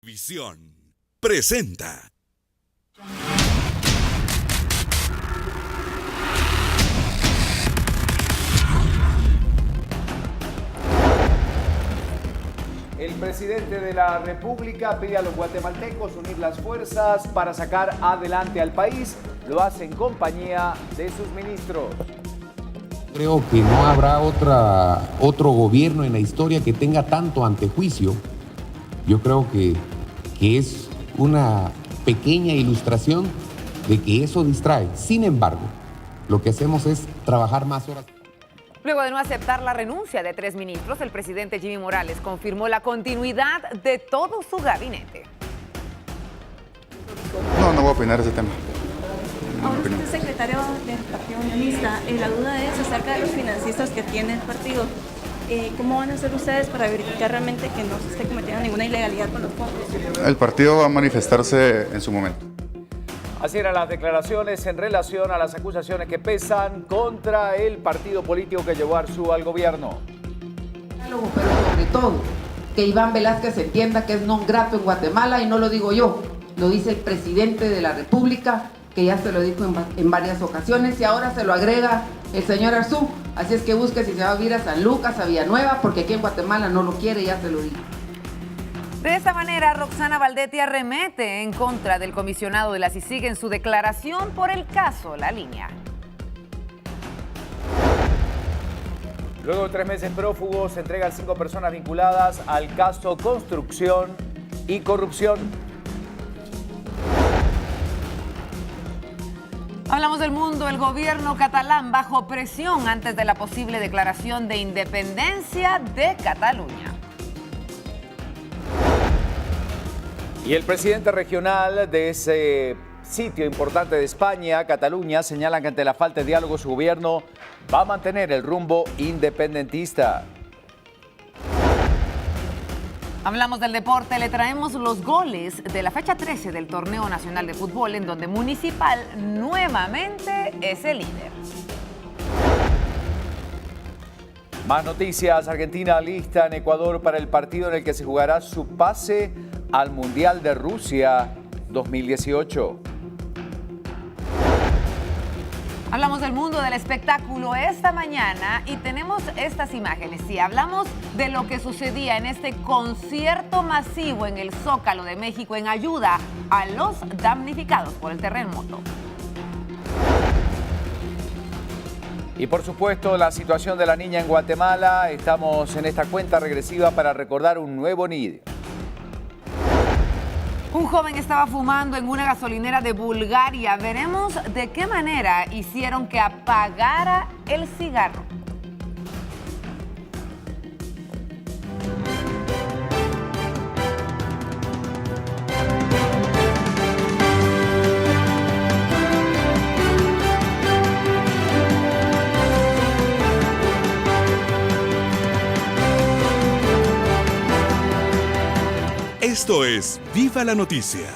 Visión presenta. El presidente de la República pide a los guatemaltecos unir las fuerzas para sacar adelante al país. Lo hace en compañía de sus ministros. Creo que no habrá otro gobierno en la historia que tenga tanto antejuicio. Yo creo que es una pequeña ilustración de que eso distrae. Sin embargo, lo que hacemos es trabajar más horas. Luego de no aceptar la renuncia de 3 ministros, el presidente Jimmy Morales confirmó la continuidad de todo su gabinete. No voy a opinar ese tema. Ahora usted es secretario del Partido Unionista. La duda es acerca de los financistas que tiene el partido. ¿Cómo van a hacer ustedes para verificar realmente que no se esté cometiendo ninguna ilegalidad con los fondos? El partido va a manifestarse en su momento. Así eran las declaraciones en relación a las acusaciones que pesan contra el partido político que llevó a Arzú al gobierno. Pero sobre todo, que Iván Velázquez entienda que es non grato en Guatemala, y no lo digo yo, lo dice el presidente de la República, que ya se lo dijo en varias ocasiones, y ahora se lo agrega el señor Arzú. Así es que busque si se va a vivir a San Lucas, a Villanueva, porque aquí en Guatemala no lo quiere, ya se lo digo. De esta manera, Roxana Valdetti arremete en contra del comisionado de la CICIG en su declaración por el caso La Línea. Luego de 3 meses prófugos, se entregan 5 personas vinculadas al caso Construcción y Corrupción. Hablamos del mundo. El gobierno catalán bajo presión antes de la posible declaración de independencia de Cataluña. Y el presidente regional de ese sitio importante de España, Cataluña, señala que ante la falta de diálogo su gobierno va a mantener el rumbo independentista. Hablamos del deporte, le traemos los goles de la fecha 13 del Torneo Nacional de Fútbol, en donde Municipal nuevamente es el líder. Más noticias. Argentina alista en Ecuador para el partido en el que se jugará su pase al Mundial de Rusia 2018. Hablamos del mundo del espectáculo esta mañana y tenemos estas imágenes. Sí, hablamos de lo que sucedía en este concierto masivo en el Zócalo de México en ayuda a los damnificados por el terremoto. Y por supuesto, la situación de la niña en Guatemala. Estamos en esta cuenta regresiva para recordar un nuevo nido. Un joven estaba fumando en una gasolinera de Bulgaria. Veremos de qué manera hicieron que apagara el cigarro. Esto es Viva la Noticia.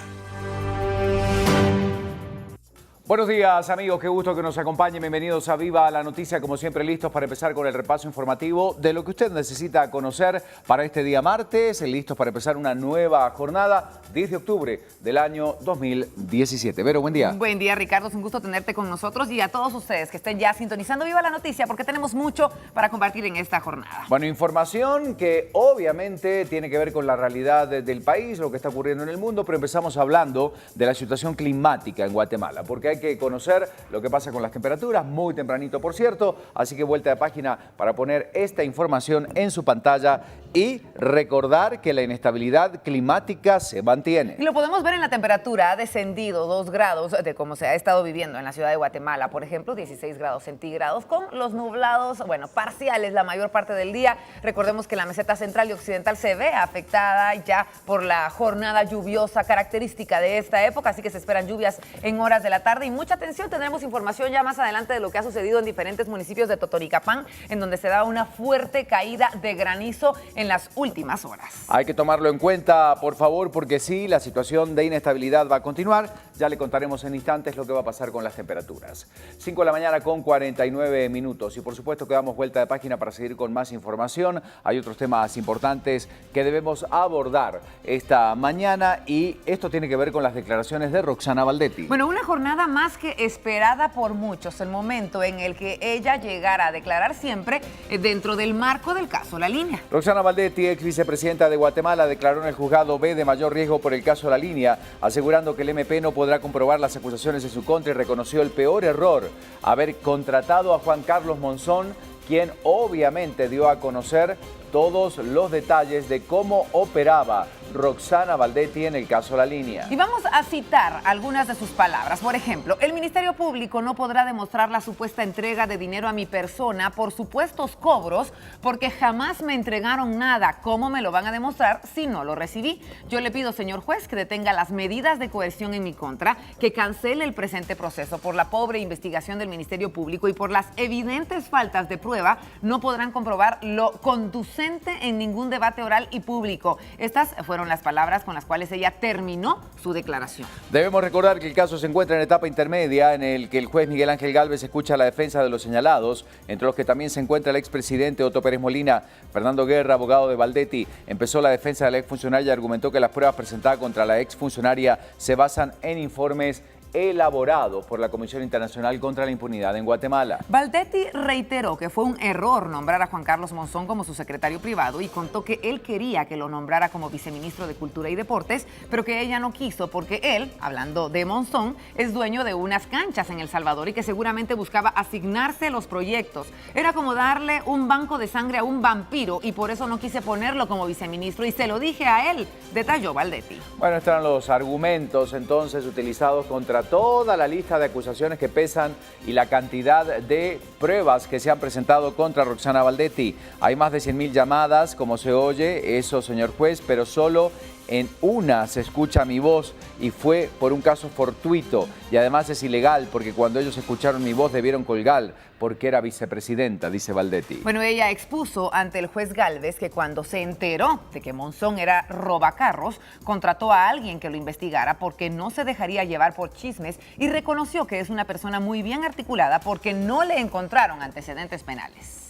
Buenos días, amigos, qué gusto que nos acompañen. Bienvenidos a Viva la Noticia, como siempre listos para empezar con el repaso informativo de lo que usted necesita conocer para este día martes, listos para empezar una nueva jornada, 10 de octubre del año 2017. Vero, buen día. Buen día, Ricardo, es un gusto tenerte con nosotros y a todos ustedes que estén ya sintonizando Viva la Noticia, porque tenemos mucho para compartir en esta jornada. Bueno, información que obviamente tiene que ver con la realidad del país, lo que está ocurriendo en el mundo, pero empezamos hablando de la situación climática en Guatemala, porque hay que conocer lo que pasa con las temperaturas, muy tempranito por cierto, así que vuelta de página para poner esta información en su pantalla y recordar que la inestabilidad climática se mantiene. Y lo podemos ver en la temperatura, ha descendido 2 grados de cómo se ha estado viviendo en la ciudad de Guatemala, por ejemplo, 16 grados centígrados, con los nublados, bueno, parciales la mayor parte del día. Recordemos que la meseta central y occidental se ve afectada ya por la jornada lluviosa característica de esta época, así que se esperan lluvias en horas de la tarde y mucha atención, tendremos información ya más adelante de lo que ha sucedido en diferentes municipios de Totonicapán, en donde se da una fuerte caída de granizo en las últimas horas. Hay que tomarlo en cuenta, por favor, porque sí, la situación de inestabilidad va a continuar. Ya le contaremos en instantes lo que va a pasar con las temperaturas. 5 de la mañana con 49 minutos. Y por supuesto que damos vuelta de página para seguir con más información. Hay otros temas importantes que debemos abordar esta mañana y esto tiene que ver con las declaraciones de Roxana Baldetti. Bueno, una jornada más que esperada por muchos, el momento en el que ella llegara a declarar siempre dentro del marco del caso La Línea. Roxana Baldetti, ex vicepresidenta de Guatemala, declaró en el juzgado B de mayor riesgo por el caso La Línea, asegurando que el MP no podrá comprobar las acusaciones en su contra y reconoció el peor error, haber contratado a Juan Carlos Monzón, quien obviamente dio a conocer todos los detalles de cómo operaba Roxana Baldetti en el caso La Línea. Y vamos a citar algunas de sus palabras. Por ejemplo, el Ministerio Público no podrá demostrar la supuesta entrega de dinero a mi persona por supuestos cobros porque jamás me entregaron nada. ¿Cómo me lo van a demostrar si no lo recibí? Yo le pido, señor juez, que detenga las medidas de coerción en mi contra, que cancele el presente proceso por la pobre investigación del Ministerio Público y por las evidentes faltas de prueba no podrán comprobar lo conducente en ningún debate oral y público. Estas fueron las palabras con las cuales ella terminó su declaración. Debemos recordar que el caso se encuentra en etapa intermedia en el que el juez Miguel Ángel Gálvez escucha la defensa de los señalados, entre los que también se encuentra el expresidente Otto Pérez Molina. Fernando Guerra, abogado de Baldetti, empezó la defensa de la exfuncionaria y argumentó que las pruebas presentadas contra la exfuncionaria se basan en informes elaborado por la Comisión Internacional contra la Impunidad en Guatemala. Baldetti reiteró que fue un error nombrar a Juan Carlos Monzón como su secretario privado y contó que él quería que lo nombrara como viceministro de Cultura y Deportes, pero que ella no quiso porque él, hablando de Monzón, es dueño de unas canchas en El Salvador y que seguramente buscaba asignarse los proyectos. Era como darle un banco de sangre a un vampiro y por eso no quise ponerlo como viceministro y se lo dije a él, detalló Baldetti. Bueno, estos eran los argumentos entonces utilizados contra toda la lista de acusaciones que pesan y la cantidad de pruebas que se han presentado contra Roxana Baldetti. Hay más de 100.000 llamadas, como se oye, eso, señor juez, pero solo en una se escucha mi voz y fue por un caso fortuito y además es ilegal porque cuando ellos escucharon mi voz debieron colgar porque era vicepresidenta, dice Baldetti. Bueno, ella expuso ante el juez Gálvez que cuando se enteró de que Monzón era robacarros, contrató a alguien que lo investigara porque no se dejaría llevar por chismes y reconoció que es una persona muy bien articulada porque no le encontraron antecedentes penales.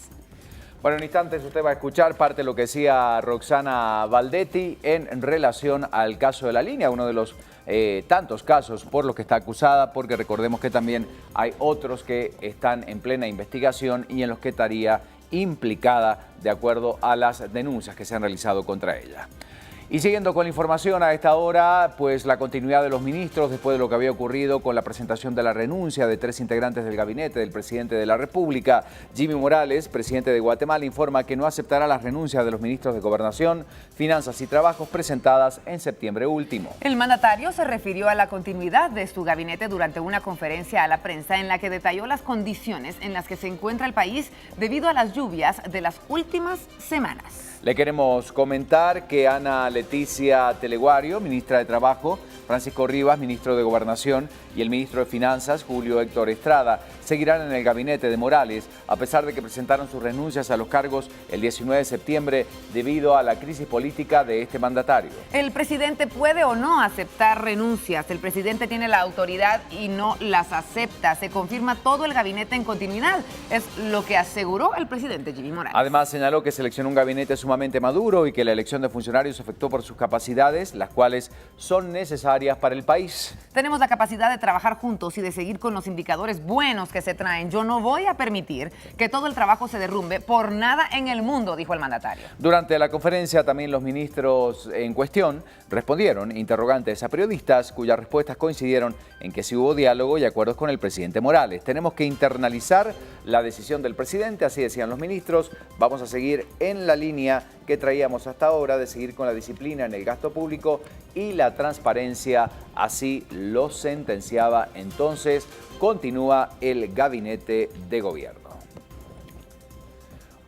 Bueno, en instantes usted va a escuchar parte de lo que decía Roxana Baldetti en relación al caso de La Línea, uno de los tantos casos por los que está acusada, porque recordemos que también hay otros que están en plena investigación y en los que estaría implicada de acuerdo a las denuncias que se han realizado contra ella. Y siguiendo con la información a esta hora, pues la continuidad de los ministros después de lo que había ocurrido con la presentación de la renuncia de 3 integrantes del gabinete del presidente de la República. Jimmy Morales, presidente de Guatemala, informa que no aceptará las renuncias de los ministros de Gobernación, Finanzas y Trabajos presentadas en septiembre último. El mandatario se refirió a la continuidad de su gabinete durante una conferencia a la prensa en la que detalló las condiciones en las que se encuentra el país debido a las lluvias de las últimas semanas. Le queremos comentar que Ana Leticia Teleguario, ministra de Trabajo, Francisco Rivas, ministro de Gobernación, y el ministro de Finanzas, Julio Héctor Estrada, seguirán en el gabinete de Morales, a pesar de que presentaron sus renuncias a los cargos el 19 de septiembre debido a la crisis política de este mandatario. El presidente puede o no aceptar renuncias. El presidente tiene la autoridad y no las acepta. Se confirma todo el gabinete en continuidad. Es lo que aseguró el presidente Jimmy Morales. Además, señaló que seleccionó un gabinete sumamente maduro y que la elección de funcionarios se efectuó por sus capacidades, las cuales son necesarias para el país. Tenemos la capacidad de trabajar juntos y de seguir con los indicadores buenos que se traen. Yo no voy a permitir que todo el trabajo se derrumbe por nada en el mundo, dijo el mandatario. Durante la conferencia, también los ministros en cuestión respondieron interrogantes a periodistas cuyas respuestas coincidieron en que sí hubo diálogo y acuerdos con el presidente Morales. Tenemos que internalizar la decisión del presidente, así decían los ministros. Vamos a seguir en la línea que traíamos hasta ahora de seguir con la disciplina en el gasto público y la transparencia, así lo sentenciaba. Entonces, continúa el gabinete de gobierno.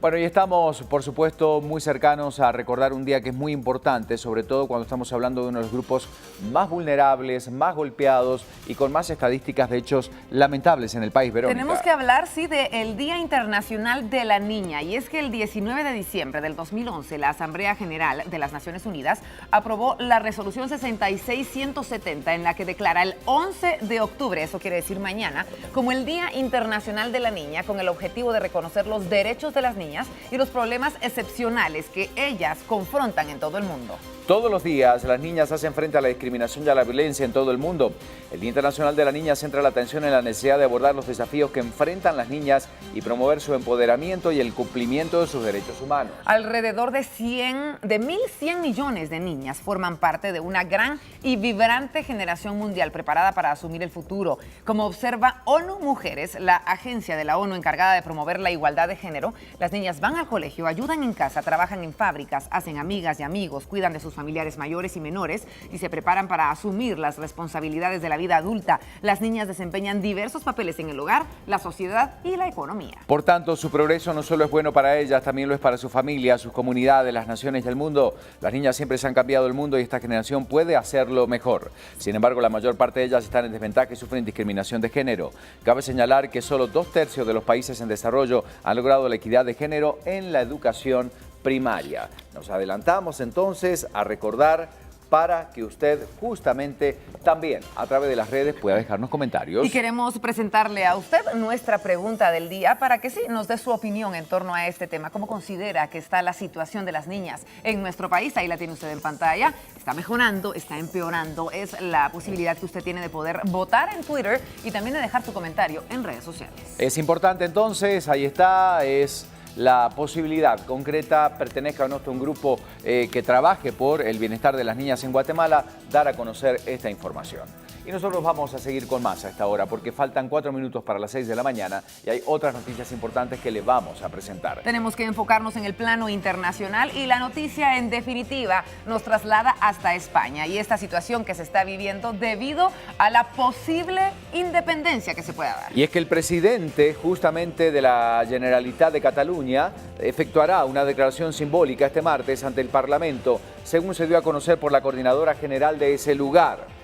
Bueno, y estamos, por supuesto, muy cercanos a recordar un día que es muy importante, sobre todo cuando estamos hablando de uno de los grupos más vulnerables, más golpeados y con más estadísticas de hechos lamentables en el país, Verónica. Tenemos que hablar, sí, del Día Internacional de la Niña. Y es que el 19 de diciembre del 2011, la Asamblea General de las Naciones Unidas aprobó la resolución 66-170, en la que declara el 11 de octubre, eso quiere decir mañana, como el Día Internacional de la Niña, con el objetivo de reconocer los derechos de las niñas y los problemas excepcionales que ellas confrontan en todo el mundo. Todos los días las niñas hacen frente a la discriminación y a la violencia en todo el mundo. El Día Internacional de la Niña centra la atención en la necesidad de abordar los desafíos que enfrentan las niñas y promover su empoderamiento y el cumplimiento de sus derechos humanos. Alrededor de 1.100 millones de niñas forman parte de una gran y vibrante generación mundial preparada para asumir el futuro. Como observa ONU Mujeres, la agencia de la ONU encargada de promover la igualdad de género, las niñas van al colegio, ayudan en casa, trabajan en fábricas, hacen amigas y amigos, cuidan de sus familiares mayores y menores y se preparan para asumir las responsabilidades de la vida adulta. Las niñas desempeñan diversos papeles en el hogar, la sociedad y la economía. Por tanto, su progreso no solo es bueno para ellas, también lo es para su familia, sus comunidades, las naciones del mundo. Las niñas siempre se han cambiado el mundo y esta generación puede hacerlo mejor. Sin embargo, la mayor parte de ellas están en desventaja y sufren discriminación de género. Cabe señalar que solo 2/3 de los países en desarrollo han logrado la equidad de género en la educación primaria. Nos adelantamos entonces a recordar para que usted justamente también a través de las redes pueda dejarnos comentarios. Y queremos presentarle a usted nuestra pregunta del día para que sí nos dé su opinión en torno a este tema. ¿Cómo considera que está la situación de las niñas en nuestro país? Ahí la tiene usted en pantalla. ¿Está mejorando? ¿Está empeorando? Es la posibilidad que usted tiene de poder votar en Twitter y también de dejar su comentario en redes sociales. Es importante entonces, ahí está, es la posibilidad concreta, pertenezca o no a un grupo que trabaje por el bienestar de las niñas en Guatemala, dar a conocer esta información. Y nosotros vamos a seguir con más a esta hora porque faltan 4 minutos para las 6 de la mañana y hay otras noticias importantes que le vamos a presentar. Tenemos que enfocarnos en el plano internacional y la noticia en definitiva nos traslada hasta España y esta situación que se está viviendo debido a la posible independencia que se pueda dar. Y es que el presidente justamente de la Generalitat de Cataluña efectuará una declaración simbólica este martes ante el Parlamento, según se dio a conocer por la coordinadora general de ese lugar.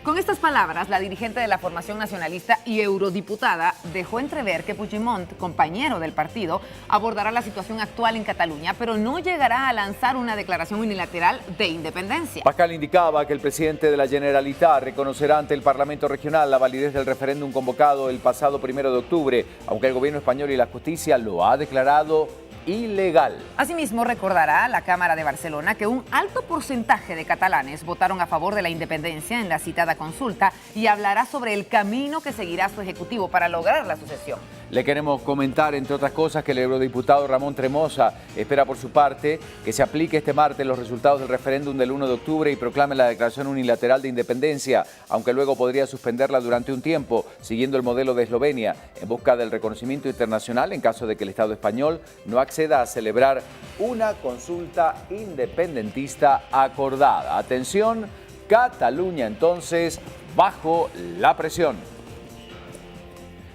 Con estas palabras, la dirigente de la formación nacionalista y eurodiputada dejó entrever que Puigdemont, compañero del partido, abordará la situación actual en Cataluña, pero no llegará a lanzar una declaración unilateral de independencia. Pascal indicaba que el presidente de la Generalitat reconocerá ante el Parlamento regional la validez del referéndum convocado el pasado 1 de octubre, aunque el gobierno español y la justicia lo ha declarado ilegal. Asimismo, recordará la Cámara de Barcelona que un alto porcentaje de catalanes votaron a favor de la independencia en la citada consulta y hablará sobre el camino que seguirá su ejecutivo para lograr la sucesión. Le queremos comentar, entre otras cosas, que el eurodiputado Ramón Tremosa espera por su parte que se aplique este martes los resultados del referéndum del 1 de octubre y proclame la declaración unilateral de independencia, aunque luego podría suspenderla durante un tiempo, siguiendo el modelo de Eslovenia, en busca del reconocimiento internacional en caso de que el Estado español no acceda a celebrar una consulta independentista acordada. Atención, Cataluña entonces bajo la presión.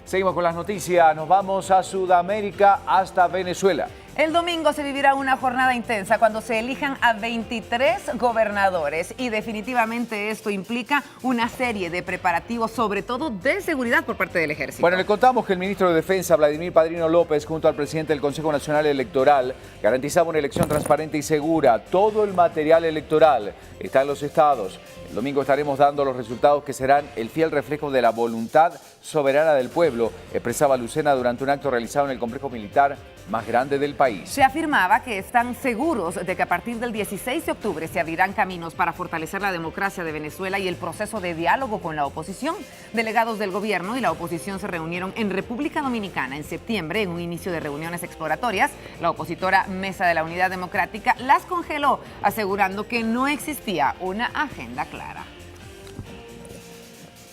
Seguimos con las noticias, nos vamos a Sudamérica hasta Venezuela. El domingo se vivirá una jornada intensa cuando se elijan a 23 gobernadores y definitivamente esto implica una serie de preparativos, sobre todo de seguridad por parte del ejército. Bueno, le contamos que el ministro de Defensa, Vladimir Padrino López, junto al presidente del Consejo Nacional Electoral, garantizaba una elección transparente y segura. Todo el material electoral está en los estados. El domingo estaremos dando los resultados que serán el fiel reflejo de la voluntad soberana del pueblo, expresaba Lucena durante un acto realizado en el complejo militar más grande del país. Se afirmaba que están seguros de que a partir del 16 de octubre se abrirán caminos para fortalecer la democracia de Venezuela y el proceso de diálogo con la oposición. Delegados del gobierno y la oposición se reunieron en República Dominicana en septiembre en un inicio de reuniones exploratorias. La opositora Mesa de la Unidad Democrática las congeló, asegurando que no existía una agenda clara.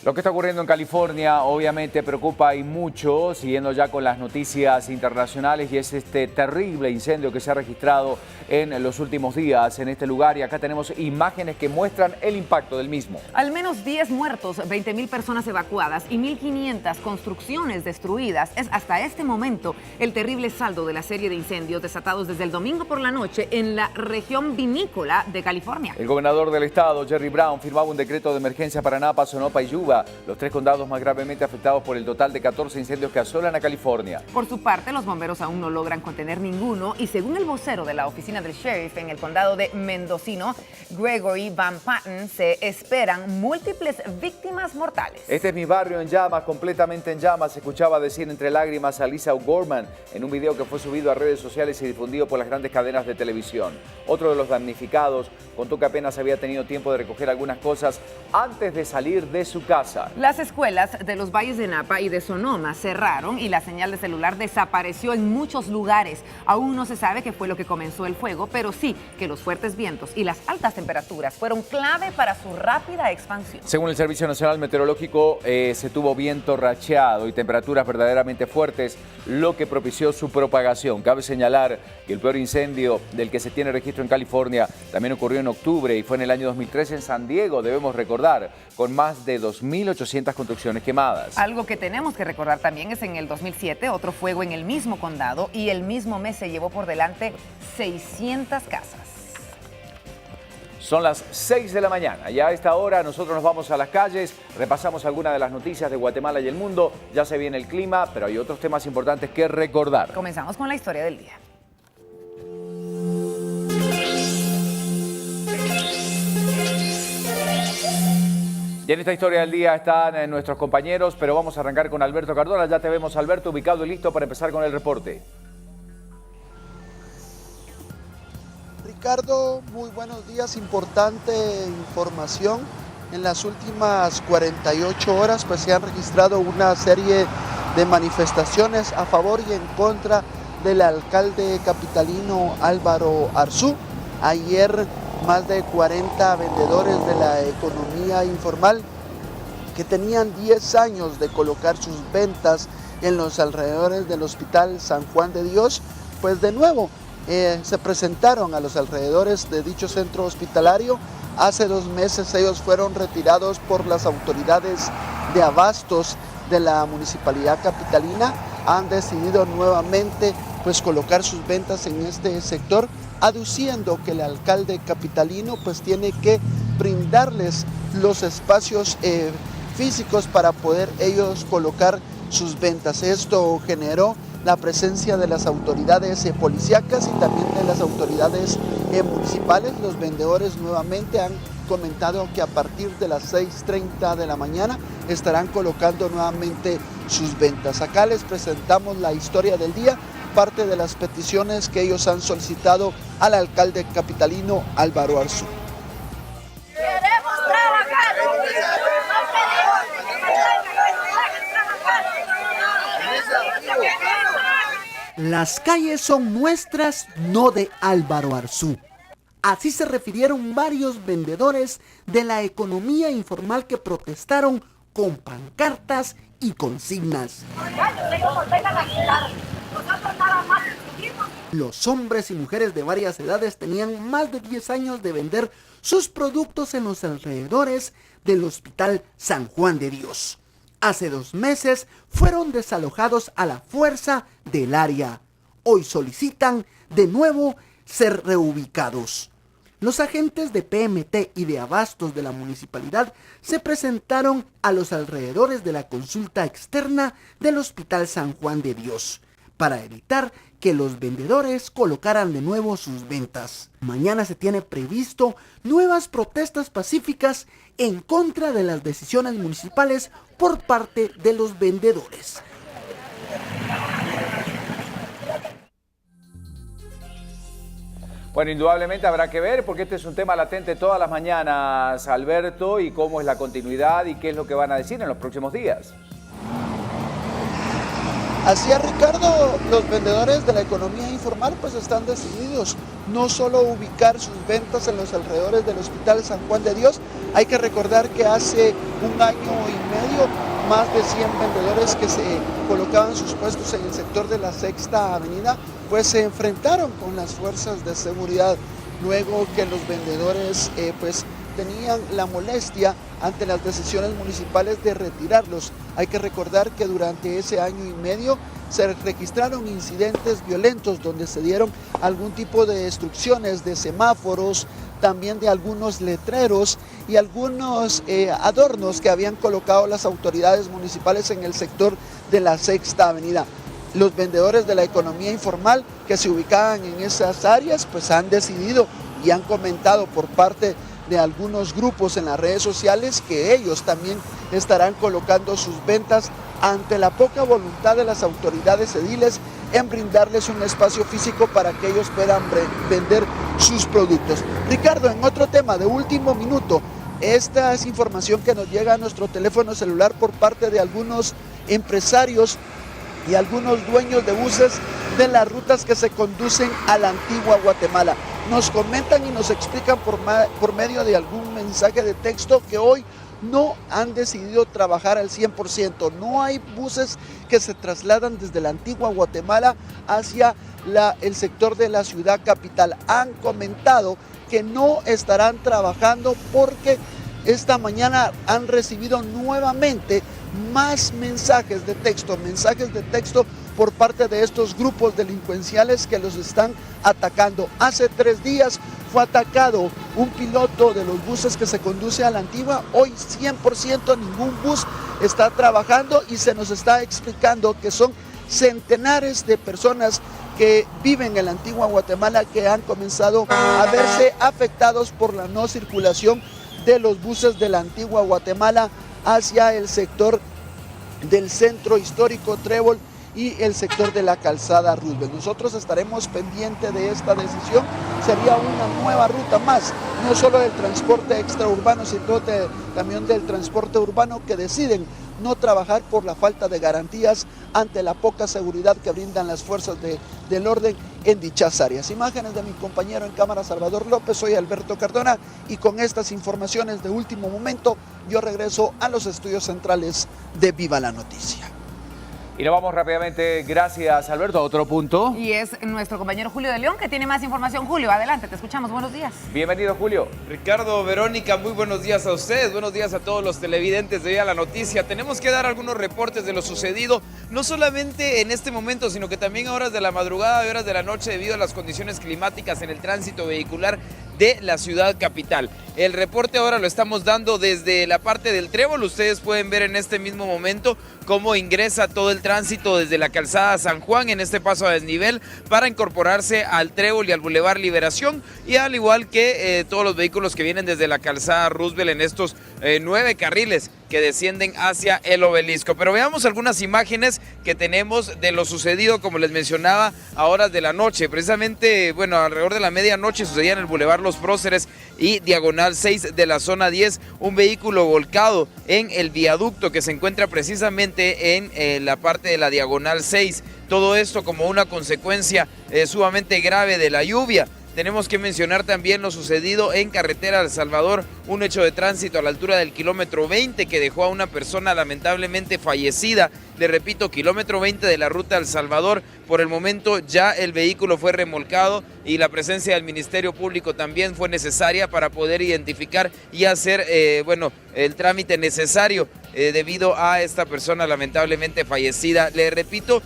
Lo que está ocurriendo en California obviamente preocupa y mucho, siguiendo ya con las noticias internacionales, y es este terrible incendio que se ha registrado en los últimos días en este lugar, y acá tenemos imágenes que muestran el impacto del mismo. Al menos 10 muertos, 20.000 personas evacuadas y 1.500 construcciones destruidas. Es hasta este momento el terrible saldo de la serie de incendios desatados desde el domingo por la noche en la región vinícola de California. El gobernador del estado, Jerry Brown, firmaba un decreto de emergencia para Napa, Sonoma y Yuba, los 3 condados más gravemente afectados por el total de 14 incendios que asolan a California. Por su parte, los bomberos aún no logran contener ninguno, y según el vocero de la oficina del sheriff en el condado de Mendocino, Gregory Van Patten, se esperan múltiples víctimas mortales. Este es mi barrio en llamas, completamente en llamas, se escuchaba decir entre lágrimas a Lisa O'Gorman en un video que fue subido a redes sociales y difundido por las grandes cadenas de televisión. Otro de los damnificados contó que apenas había tenido tiempo de recoger algunas cosas antes de salir de su casa. Las escuelas de los valles de Napa y de Sonoma cerraron y la señal de celular desapareció en muchos lugares. Aún no se sabe qué fue lo que comenzó el fuego, pero sí que los fuertes vientos y las altas temperaturas fueron clave para su rápida expansión. Según el Servicio Nacional Meteorológico, se tuvo viento racheado y temperaturas verdaderamente fuertes, lo que propició su propagación. Cabe señalar que el peor incendio del que se tiene registro en California también ocurrió en octubre y fue en el año 2013 en San Diego, debemos recordar, con más de 2.800 construcciones quemadas. Algo que tenemos que recordar también es en el 2007, otro fuego en el mismo condado, y el mismo mes se llevó por delante 600 casas. Son las 6 de la mañana. Ya a esta hora nosotros nos vamos a las calles, repasamos algunas de las noticias de Guatemala y el mundo. Ya se viene el clima, pero hay otros temas importantes que recordar. Comenzamos con la historia del día. Y en esta historia del día están nuestros compañeros, pero vamos a arrancar con Alberto Cardona. Ya te vemos, Alberto, ubicado y listo para empezar con el reporte. Ricardo, muy buenos días. Importante información. En las últimas 48 horas pues, se han registrado una serie de manifestaciones a favor y en contra del alcalde capitalino Álvaro Arzú. Ayer más de 40 vendedores de la economía informal que tenían 10 años de colocar sus ventas en los alrededores del Hospital San Juan de Dios, pues de nuevo se presentaron a los alrededores de dicho centro hospitalario. Hace 2 meses ellos fueron retirados por las autoridades de abastos de la municipalidad capitalina. Han decidido nuevamente pues colocar sus ventas en este sector, aduciendo que el alcalde capitalino pues tiene que brindarles los espacios físicos para poder ellos colocar sus ventas. Esto generó la presencia de las autoridades policíacas y también de las autoridades municipales. Los vendedores nuevamente han comentado que a partir de las 6:30 de la mañana estarán colocando nuevamente sus ventas. Acá les presentamos la historia del día, parte de las peticiones que ellos han solicitado al alcalde capitalino Álvaro Arzú. Queremos trabajar. Las calles son nuestras, no de Álvaro Arzú. Así se refirieron varios vendedores de la economía informal que protestaron con pancartas y consignas. Los hombres y mujeres de varias edades tenían más de 10 años de vender sus productos en los alrededores del Hospital San Juan de Dios. Hace 2 meses fueron desalojados a la fuerza del área. Hoy solicitan de nuevo ser reubicados. Los agentes de PMT y de abastos de la municipalidad se presentaron a los alrededores de la consulta externa del Hospital San Juan de Dios para evitar que los vendedores colocaran de nuevo sus ventas. Mañana se tiene previsto nuevas protestas pacíficas en contra de las decisiones municipales por parte de los vendedores. Bueno, indudablemente habrá que ver, porque este es un tema latente todas las mañanas, Alberto, y cómo es la continuidad y qué es lo que van a decir en los próximos días. Así es, Ricardo, los vendedores de la economía informal pues están decididos no solo ubicar sus ventas en los alrededores del Hospital San Juan de Dios. Hay que recordar que hace un año y medio más de 100 vendedores que se colocaban sus puestos en el sector de la Sexta Avenida pues se enfrentaron con las fuerzas de seguridad luego que los vendedores pues tenían la molestia ante las decisiones municipales de retirarlos. Hay que recordar que durante ese año y medio se registraron incidentes violentos donde se dieron algún tipo de destrucciones de semáforos, también de algunos letreros y algunos adornos que habían colocado las autoridades municipales en el sector de la Sexta Avenida. Los vendedores de la economía informal que se ubicaban en esas áreas pues han decidido y han comentado por parte de algunos grupos en las redes sociales que ellos también estarán colocando sus ventas ante la poca voluntad de las autoridades ediles en brindarles un espacio físico para que ellos puedan vender sus productos. Ricardo, en otro tema de último minuto, esta es información que nos llega a nuestro teléfono celular por parte de algunos empresarios y algunos dueños de buses de las rutas que se conducen a la antigua Guatemala. Nos comentan y nos explican por medio de algún mensaje de texto que hoy no han decidido trabajar al 100%. No hay buses que se trasladan desde la antigua Guatemala hacia el sector de la ciudad capital. Han comentado que no estarán trabajando porque esta mañana han recibido nuevamente más mensajes de texto por parte de estos grupos delincuenciales que los están atacando. Hace 3 días fue atacado un piloto de los buses que se conduce a la antigua. Hoy 100% ningún bus está trabajando y se nos está explicando que son centenares de personas que viven en la antigua Guatemala que han comenzado a verse afectados por la no circulación de los buses de la antigua Guatemala hacia el sector del centro histórico Trébol y el sector de la calzada Roosevelt. Nosotros estaremos pendientes de esta decisión. Sería una nueva ruta más, no solo del transporte extraurbano, sino también del transporte urbano que deciden no trabajar por la falta de garantías ante la poca seguridad que brindan las fuerzas del orden en dichas áreas. Imágenes de mi compañero en cámara Salvador López, soy Alberto Cardona y con estas informaciones de último momento yo regreso a los estudios centrales de Viva la Noticia. Y nos vamos rápidamente, gracias Alberto, a otro punto. Y es nuestro compañero Julio de León que tiene más información. Julio, adelante, te escuchamos, buenos días. Bienvenido Julio. Ricardo, Verónica, muy buenos días a ustedes, buenos días a todos los televidentes de Viva la Noticia. Tenemos que dar algunos reportes de lo sucedido, no solamente en este momento, sino que también a horas de la madrugada y horas de la noche debido a las condiciones climáticas en el tránsito vehicular de la ciudad capital. El reporte ahora lo estamos dando desde la parte del Trébol. Ustedes pueden ver en este mismo momento cómo ingresa todo el tránsito desde la calzada San Juan en este paso a desnivel para incorporarse al Trébol y al Boulevard Liberación, y al igual que todos los vehículos que vienen desde la calzada Roosevelt en estos 9 carriles que descienden hacia el Obelisco. Pero veamos algunas imágenes que tenemos de lo sucedido, como les mencionaba, a horas de la noche. Precisamente, bueno, alrededor de la medianoche sucedía en el Boulevard Los Próceres y Diagonal 6 de la zona 10, un vehículo volcado en el viaducto que se encuentra precisamente en la parte de la Diagonal 6. Todo esto como una consecuencia sumamente grave de la lluvia. Tenemos que mencionar también lo sucedido en carretera El Salvador, un hecho de tránsito a la altura del kilómetro 20 que dejó a una persona lamentablemente fallecida. Le repito, kilómetro 20 de la ruta El Salvador. Por el momento ya el vehículo fue remolcado y la presencia del Ministerio Público también fue necesaria para poder identificar y hacer el trámite necesario debido a esta persona lamentablemente fallecida. Le repito,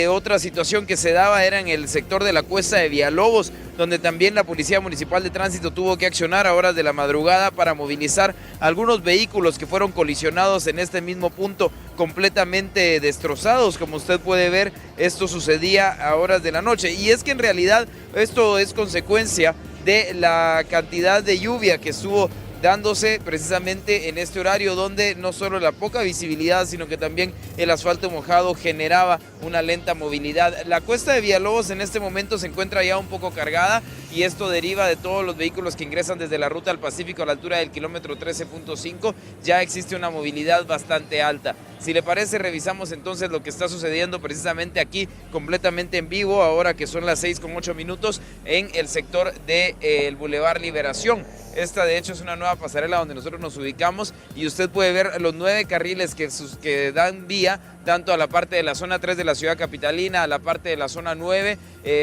otra situación que se daba era en el sector de la Cuesta de Villalobos, donde también la Policía Municipal de Tránsito tuvo que accionar a horas de la madrugada para movilizar algunos vehículos que fueron colisionados en este mismo punto, completamente destrozados. Como usted puede ver, esto sucedía a horas de la noche, y es que en realidad esto es consecuencia de la cantidad de lluvia que estuvo dándose precisamente en este horario donde no solo la poca visibilidad, sino que también el asfalto mojado generaba una lenta movilidad. La cuesta de Villalobos en este momento se encuentra ya un poco cargada y esto deriva de todos los vehículos que ingresan desde la ruta al Pacífico a la altura del kilómetro 13.5. Ya existe una movilidad bastante alta. Si le parece, revisamos entonces lo que está sucediendo precisamente aquí, completamente en vivo, ahora que son las 6:08 en el sector del Boulevard Liberación. Esta de hecho es una nueva pasarela donde nosotros nos ubicamos y usted puede ver los 9 carriles que dan vía tanto a la parte de la zona 3 de la ciudad capitalina, a la parte de la zona 9.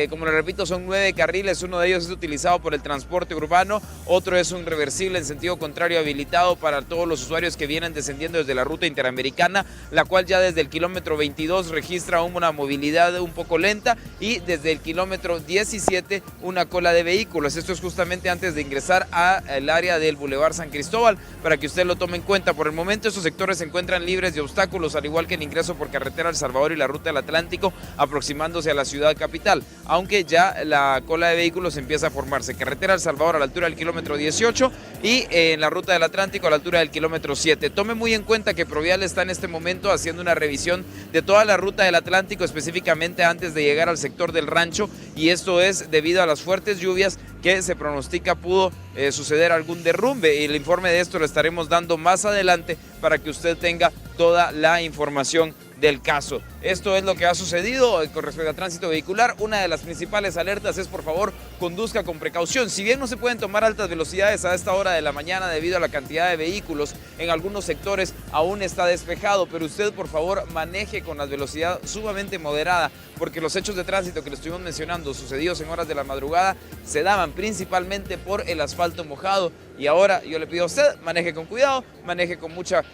Como le repito, son 9 carriles, uno de ellos es utilizado por el transporte urbano, otro es un reversible en sentido contrario habilitado para todos los usuarios que vienen descendiendo desde la ruta interamericana, la cual ya desde el kilómetro 22 registra una movilidad un poco lenta y desde el kilómetro 17 una cola de vehículos. Esto es justamente antes de ingresar al área del Boulevard San Cristóbal, para que usted lo tome en cuenta. Por el momento estos sectores se encuentran libres de obstáculos, al igual que el ingreso por carretera El Salvador y la ruta del Atlántico aproximándose a la ciudad capital, aunque ya la cola de vehículos empieza a formarse. Carretera El Salvador a la altura del kilómetro 18 y en la ruta del Atlántico a la altura del kilómetro 7. Tome muy en cuenta que Provial está en este momento haciendo una revisión de toda la ruta del Atlántico, específicamente antes de llegar al sector del Rancho, y esto es debido a las fuertes lluvias que se pronostica pudo suceder algún derrumbe, y el informe de esto lo estaremos dando más adelante para que usted tenga toda la información del caso. Esto es lo que ha sucedido con respecto a tránsito vehicular. Una de las principales alertas es, por favor, conduzca con precaución. Si bien no se pueden tomar altas velocidades a esta hora de la mañana debido a la cantidad de vehículos, en algunos sectores aún está despejado, pero usted, por favor, maneje con la velocidad sumamente moderada, porque los hechos de tránsito que le estuvimos mencionando, sucedidos en horas de la madrugada, se daban principalmente por el asfalto mojado. Y ahora yo le pido a usted, maneje con cuidado, maneje con mucha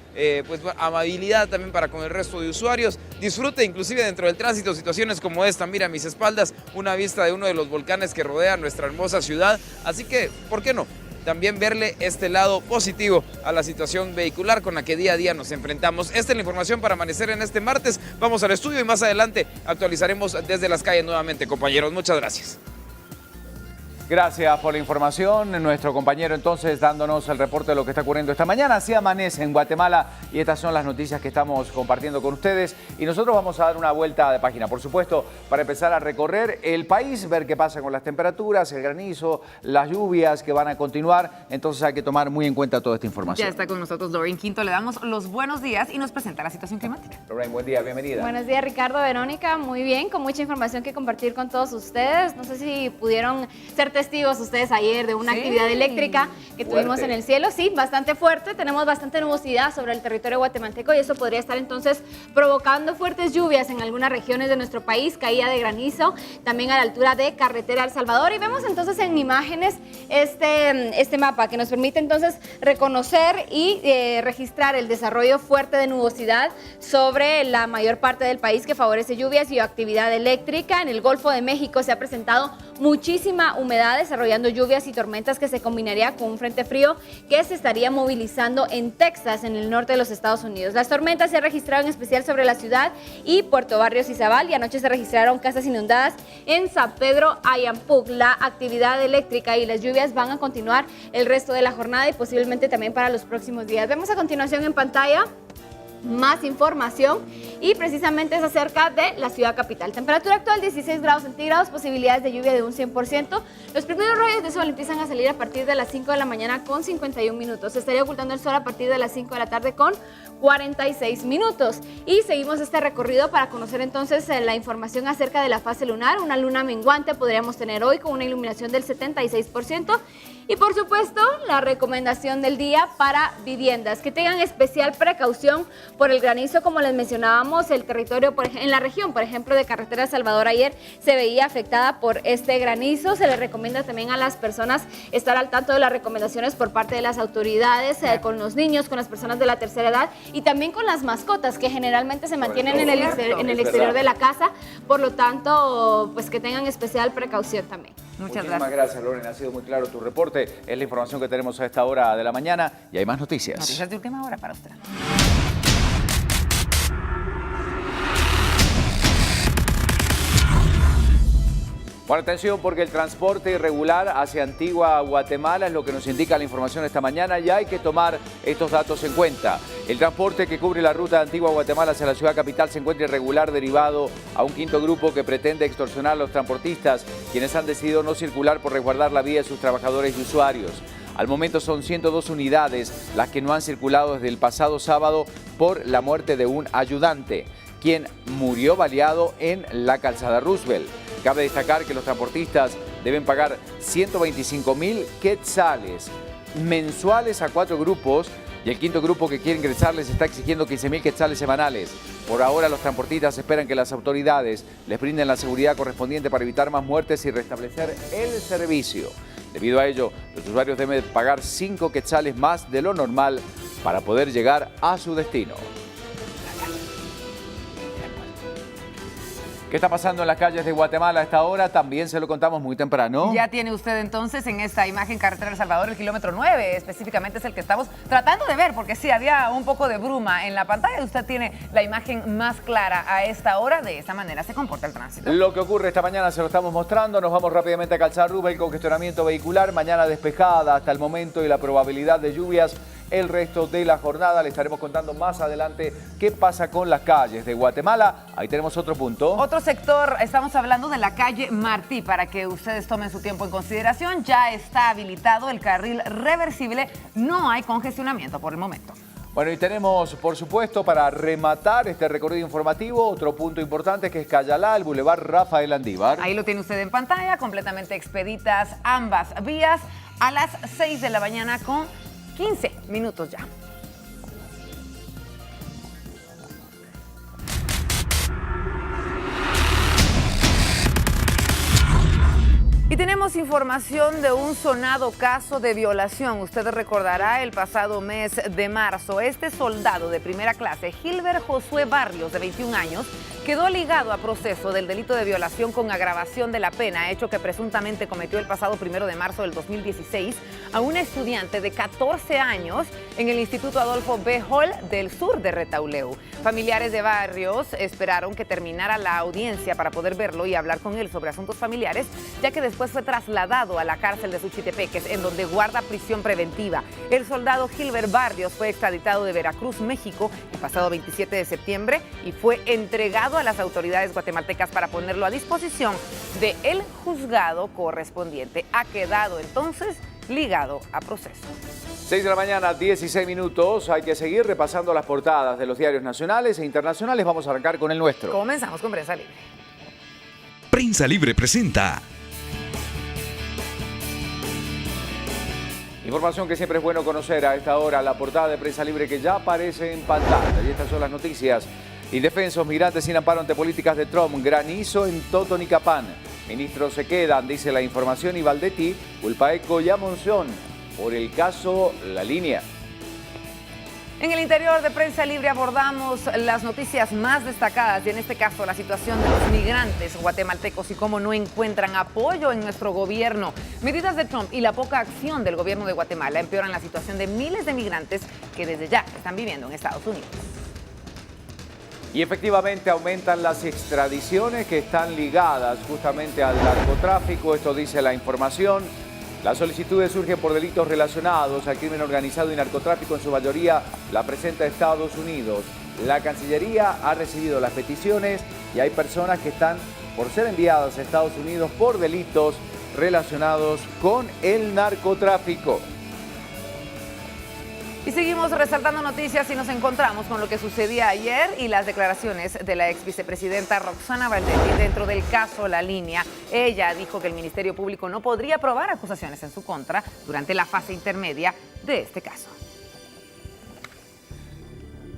amabilidad también para con el resto de usuarios. Disfrute inclusive dentro del tránsito situaciones como esta. Mira a mis espaldas una vista de uno de los volcanes que rodea nuestra hermosa ciudad. Así que, ¿por qué no? También verle este lado positivo a la situación vehicular con la que día a día nos enfrentamos. Esta es la información para amanecer en este martes. Vamos al estudio y más adelante actualizaremos desde las calles nuevamente, compañeros. Muchas gracias. Gracias por la información. Nuestro compañero entonces dándonos el reporte de lo que está ocurriendo esta mañana. Así amanece en Guatemala y estas son las noticias que estamos compartiendo con ustedes. Y nosotros vamos a dar una vuelta de página, por supuesto, para empezar a recorrer el país, ver qué pasa con las temperaturas, el granizo, las lluvias que van a continuar. Entonces hay que tomar muy en cuenta toda esta información. Ya está con nosotros Lorraine Quinto. Le damos los buenos días y nos presenta la situación climática. Lorraine, buen día, bienvenida. Buenos días, Ricardo, Verónica. Muy bien, con mucha información que compartir con todos ustedes. No sé si pudieron ser testigos ustedes ayer de una actividad eléctrica que tuvimos en el cielo. Sí, bastante fuerte. Tenemos bastante nubosidad sobre el territorio guatemalteco y eso podría estar entonces provocando fuertes lluvias en algunas regiones de nuestro país, caída de granizo, también a la altura de carretera El Salvador. Y vemos entonces en imágenes este mapa que nos permite entonces reconocer y registrar el desarrollo fuerte de nubosidad sobre la mayor parte del país que favorece lluvias y actividad eléctrica. En el Golfo de México se ha presentado muchísima humedad, desarrollando lluvias y tormentas que se combinaría con un frente frío que se estaría movilizando en Texas, en el norte de los Estados Unidos. Las tormentas se han registrado en especial sobre la ciudad y Puerto Barrios y Zabal, y anoche se registraron casas inundadas en San Pedro Ayampuc. La actividad eléctrica y las lluvias van a continuar el resto de la jornada y posiblemente también para los próximos días. Vemos a continuación en pantalla más información y precisamente es acerca de la ciudad capital. Temperatura actual 16 grados centígrados, posibilidades de lluvia de un 100%. Los primeros rayos de sol empiezan a salir a partir de las 5 de la mañana con 51 minutos. Se estaría ocultando el sol a partir de las 5 de la tarde con 46 minutos. Y seguimos este recorrido para conocer entonces la información acerca de la fase lunar. Una luna menguante podríamos tener hoy con una iluminación del 76%. Y por supuesto, la recomendación del día para viviendas, que tengan especial precaución por el granizo, como les mencionábamos, el territorio en la región, por ejemplo, de Carretera El Salvador ayer se veía afectada por este granizo. Se les recomienda también a las personas estar al tanto de las recomendaciones por parte de las autoridades, con los niños, con las personas de la tercera edad y también con las mascotas que generalmente se mantienen en el exterior de la casa. Por lo tanto, pues que tengan especial precaución también. Muchísimas gracias, Lorena. Ha sido muy claro tu reporte. Es la información que tenemos a esta hora de la mañana y hay más noticias. Noticias de última hora para usted. Bueno, atención porque el transporte irregular hacia Antigua Guatemala es lo que nos indica la información esta mañana y hay que tomar estos datos en cuenta. El transporte que cubre la ruta de Antigua Guatemala hacia la ciudad capital se encuentra irregular derivado a un quinto grupo que pretende extorsionar a los transportistas, quienes han decidido no circular por resguardar la vía de sus trabajadores y usuarios. Al momento son 102 unidades las que no han circulado desde el pasado sábado por la muerte de un ayudante, quien murió baleado en la calzada Roosevelt. Cabe destacar que los transportistas deben pagar 125.000 quetzales mensuales a 4 grupos y el quinto grupo que quiere ingresar les está exigiendo 15.000 quetzales semanales. Por ahora los transportistas esperan que las autoridades les brinden la seguridad correspondiente para evitar más muertes y restablecer el servicio. Debido a ello, los usuarios deben pagar 5 quetzales más de lo normal para poder llegar a su destino. ¿Qué está pasando en las calles de Guatemala a esta hora? También se lo contamos muy temprano. Ya tiene usted entonces en esta imagen carretera El Salvador el kilómetro 9, específicamente es el que estamos tratando de ver, porque sí, había un poco de bruma en la pantalla. Usted tiene la imagen más clara a esta hora. De esta manera se comporta el tránsito. Lo que ocurre esta mañana se lo estamos mostrando. Nos vamos rápidamente a calzada Roosevelt, congestionamiento vehicular. Mañana despejada hasta el momento y la probabilidad de lluvias el resto de la jornada. Le estaremos contando más adelante qué pasa con las calles de Guatemala. Ahí tenemos otro punto. Otro sector, estamos hablando de la calle Martí, para que ustedes tomen su tiempo en consideración. Ya está habilitado el carril reversible, no hay congestionamiento por el momento. Bueno, y tenemos, por supuesto, para rematar este recorrido informativo, otro punto importante que es Cayalá, el Boulevard Rafael Andívar. Ahí lo tiene usted en pantalla, completamente expeditas ambas vías a las 6 de la mañana con 15 minutos ya. Y tenemos información de un sonado caso de violación. Usted recordará el pasado mes de marzo. Este soldado de primera clase, Gilbert Josué Barrios, de 21 años, quedó ligado a proceso del delito de violación con agravación de la pena, hecho que presuntamente cometió el pasado 1 de marzo del 2016 a una estudiante de 14 años en el Instituto Adolfo B. Hall del sur de Retauleu. Familiares de Barrios esperaron que terminara la audiencia para poder verlo y hablar con él sobre asuntos familiares, ya que después fue trasladado a la cárcel de Suchitepeques, en donde guarda prisión preventiva. El soldado Gilbert Barrios fue extraditado de Veracruz, México, el pasado 27 de septiembre y fue entregado a las autoridades guatemaltecas para ponerlo a disposición del juzgado correspondiente. Ha quedado entonces ligado a proceso. 6 de la mañana, 16 minutos. Hay que seguir repasando las portadas de los diarios nacionales e internacionales. Vamos a arrancar con el nuestro. Comenzamos con Prensa Libre. Prensa Libre presenta. Información que siempre es bueno conocer a esta hora, la portada de Prensa Libre que ya aparece en pantalla. Y estas son las noticias. Indefensos, migrantes sin amparo ante políticas de Trump. Granizo en Totonicapán. Ministros se quedan, dice la información, y Valdetti culpa a Eco y a Monción por el caso La Línea. En el interior de Prensa Libre abordamos las noticias más destacadas y en este caso la situación de los migrantes guatemaltecos y cómo no encuentran apoyo en nuestro gobierno. Medidas de Trump y la poca acción del gobierno de Guatemala empeoran la situación de miles de migrantes que desde ya están viviendo en Estados Unidos. Y efectivamente aumentan las extradiciones que están ligadas justamente al narcotráfico, esto dice la información. Las solicitudes surgen por delitos relacionados al crimen organizado y narcotráfico, en su mayoría la presenta Estados Unidos. La Cancillería ha recibido las peticiones y hay personas que están por ser enviadas a Estados Unidos por delitos relacionados con el narcotráfico. Y seguimos resaltando noticias y nos encontramos con lo que sucedía ayer y las declaraciones de la ex vicepresidenta Roxana Valdetti dentro del caso La Línea. Ella dijo que el Ministerio Público no podría probar acusaciones en su contra durante la fase intermedia de este caso.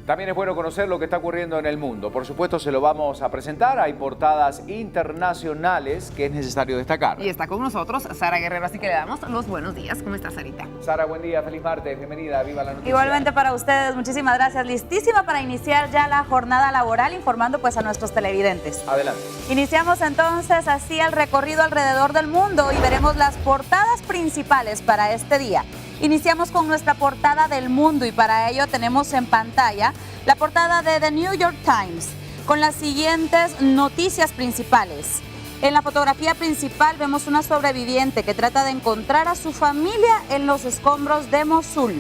También es bueno conocer lo que está ocurriendo en el mundo. Por supuesto, se lo vamos a presentar. Hay portadas internacionales que es necesario destacar. Y está con nosotros Sara Guerrero, así que le damos los buenos días. ¿Cómo estás, Sarita? Sara, buen día, feliz martes, bienvenida, viva la noticia. Igualmente para ustedes, muchísimas gracias. Listísima para iniciar ya la jornada laboral, informando pues a nuestros televidentes. Adelante. Iniciamos entonces así el recorrido alrededor del mundo y veremos las portadas principales para este día. Iniciamos con nuestra portada del mundo y para ello tenemos en pantalla la portada de The New York Times con las siguientes noticias principales. En la fotografía principal vemos una sobreviviente que trata de encontrar a su familia en los escombros de Mosul.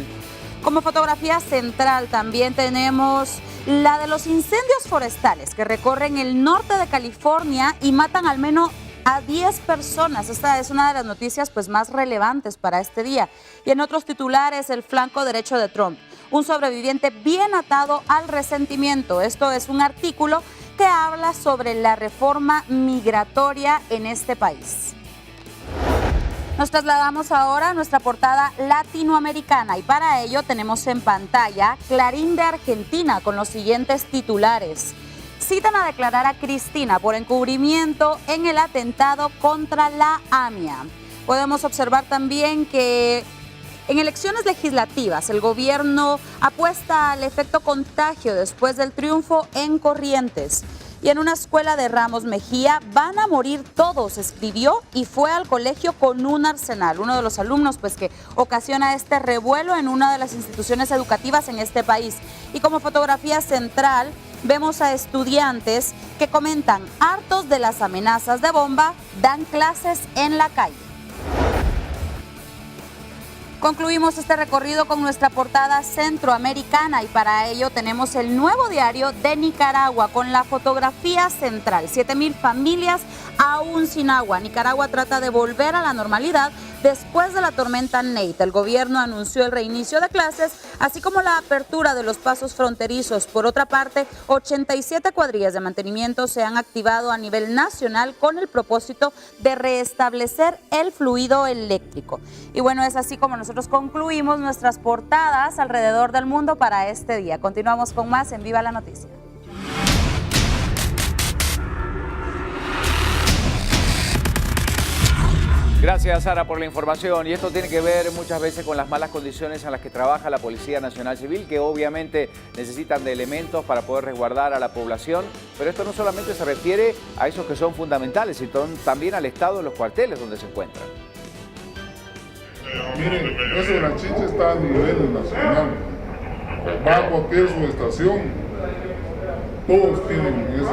Como fotografía central también tenemos la de los incendios forestales que recorren el norte de California y matan al menos a 10 personas. Esta es una de las noticias más relevantes para este día. Y en otros titulares, el flanco derecho de Trump. Un sobreviviente bien atado al resentimiento. Esto es un artículo que habla sobre la reforma migratoria en este país. Nos trasladamos ahora a nuestra portada latinoamericana y para ello tenemos en pantalla Clarín de Argentina con los siguientes titulares. Citan a declarar a Cristina por encubrimiento en el atentado contra la AMIA. Podemos observar también que en elecciones legislativas el gobierno apuesta al efecto contagio después del triunfo en Corrientes. Y en una escuela de Ramos Mejía, van a morir todos, escribió y fue al colegio con un arsenal. Uno de los alumnos que ocasiona este revuelo en una de las instituciones educativas en este país. Y como fotografía central, vemos a estudiantes que comentan, hartos de las amenazas de bomba, dan clases en la calle. Concluimos este recorrido con nuestra portada centroamericana y para ello tenemos el Nuevo Diario de Nicaragua con la fotografía central. 7,000 familias aún sin agua. Nicaragua trata de volver a la normalidad después de la tormenta Nate. El gobierno anunció el reinicio de clases, así como la apertura de los pasos fronterizos. Por otra parte, 87 cuadrillas de mantenimiento se han activado a nivel nacional con el propósito de restablecer el fluido eléctrico. Y bueno, es así como nosotros concluimos nuestras portadas alrededor del mundo para este día. Continuamos con más en Viva la Noticia. Gracias, Sara, por la información. Y esto tiene que ver muchas veces con las malas condiciones en las que trabaja la Policía Nacional Civil, que obviamente necesitan de elementos para poder resguardar a la población. Pero esto no solamente se refiere a esos que son fundamentales, sino también al estado de los cuarteles donde se encuentran. Miren, eso de la Chincha está a nivel nacional. Va a cualquier subestación. Todos tienen eso.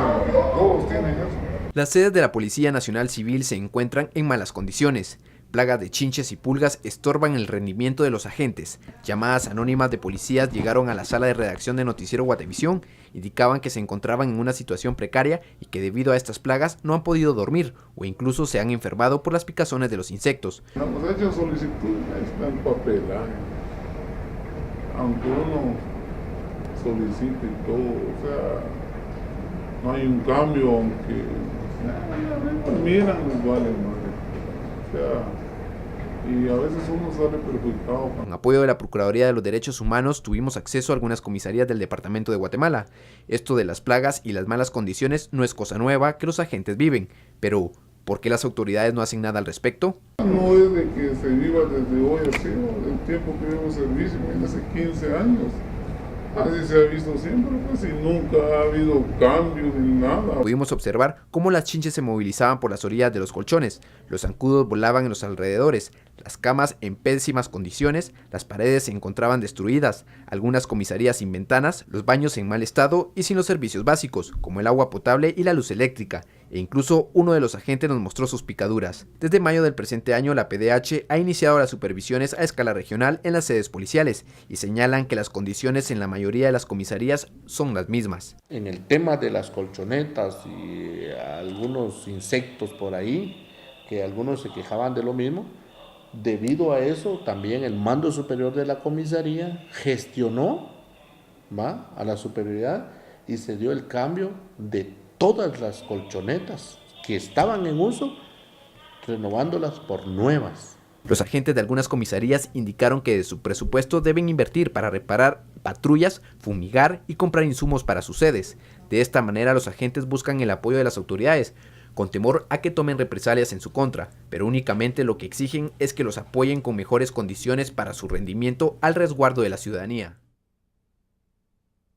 Las sedes de la Policía Nacional Civil se encuentran en malas condiciones. Plagas de chinches y pulgas estorban el rendimiento de los agentes. Llamadas anónimas de policías llegaron a la sala de redacción de Noticiero Guatevisión. Indicaban que se encontraban en una situación precaria y que debido a estas plagas no han podido dormir o incluso se han enfermado por las picazones de los insectos. Hemos hecho solicitud, está el papelaje. Aunque uno solicite todo, o sea, no hay un cambio, aunque miran igual, o sea, y a veces uno sale perjudicado. Con apoyo de la Procuraduría de los Derechos Humanos tuvimos acceso a algunas comisarías del Departamento de Guatemala. Esto de las plagas y las malas condiciones no es cosa nueva que los agentes viven, pero ¿por qué las autoridades no hacen nada al respecto? No es de que se viva desde hoy así, el tiempo que llevo servicio, hace 15 años. Así se ha visto siempre, pues, y nunca ha habido cambios ni nada. Pudimos observar cómo las chinches se movilizaban por las orillas de los colchones, los zancudos volaban en los alrededores, las camas en pésimas condiciones, las paredes se encontraban destruidas, algunas comisarías sin ventanas, los baños en mal estado y sin los servicios básicos, como el agua potable y la luz eléctrica, e incluso uno de los agentes nos mostró sus picaduras. Desde mayo del presente año, la PDH ha iniciado las supervisiones a escala regional en las sedes policiales y señalan que las condiciones en la mayoría de las comisarías son las mismas. En el tema de las colchonetas y algunos insectos por ahí, que algunos se quejaban de lo mismo, debido a eso también el mando superior de la comisaría gestionó a la superioridad y se dio el cambio de todas las colchonetas que estaban en uso, renovándolas por nuevas. Los agentes de algunas comisarías indicaron que de su presupuesto deben invertir para reparar patrullas, fumigar y comprar insumos para sus sedes. De esta manera los agentes buscan el apoyo de las autoridades, con temor a que tomen represalias en su contra, pero únicamente lo que exigen es que los apoyen con mejores condiciones para su rendimiento al resguardo de la ciudadanía.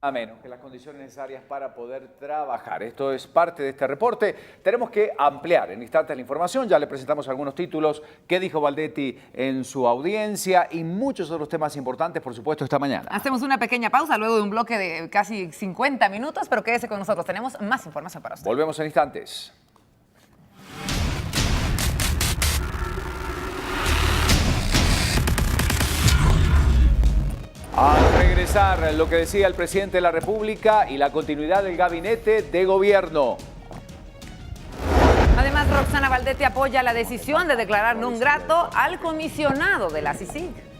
A menos que las condiciones necesarias para poder trabajar. Esto es parte de este reporte. Tenemos que ampliar en instantes la información. Ya le presentamos algunos títulos que dijo Baldetti en su audiencia y muchos otros temas importantes, por supuesto, esta mañana. Hacemos una pequeña pausa luego de un bloque de casi 50 minutos, pero quédese con nosotros. Tenemos más información para usted. Volvemos en instantes. revisar lo que decía el presidente de la República y la continuidad del gabinete de gobierno. Además, Roxana Valdete apoya la decisión de declarar non grato al comisionado de la CICIG.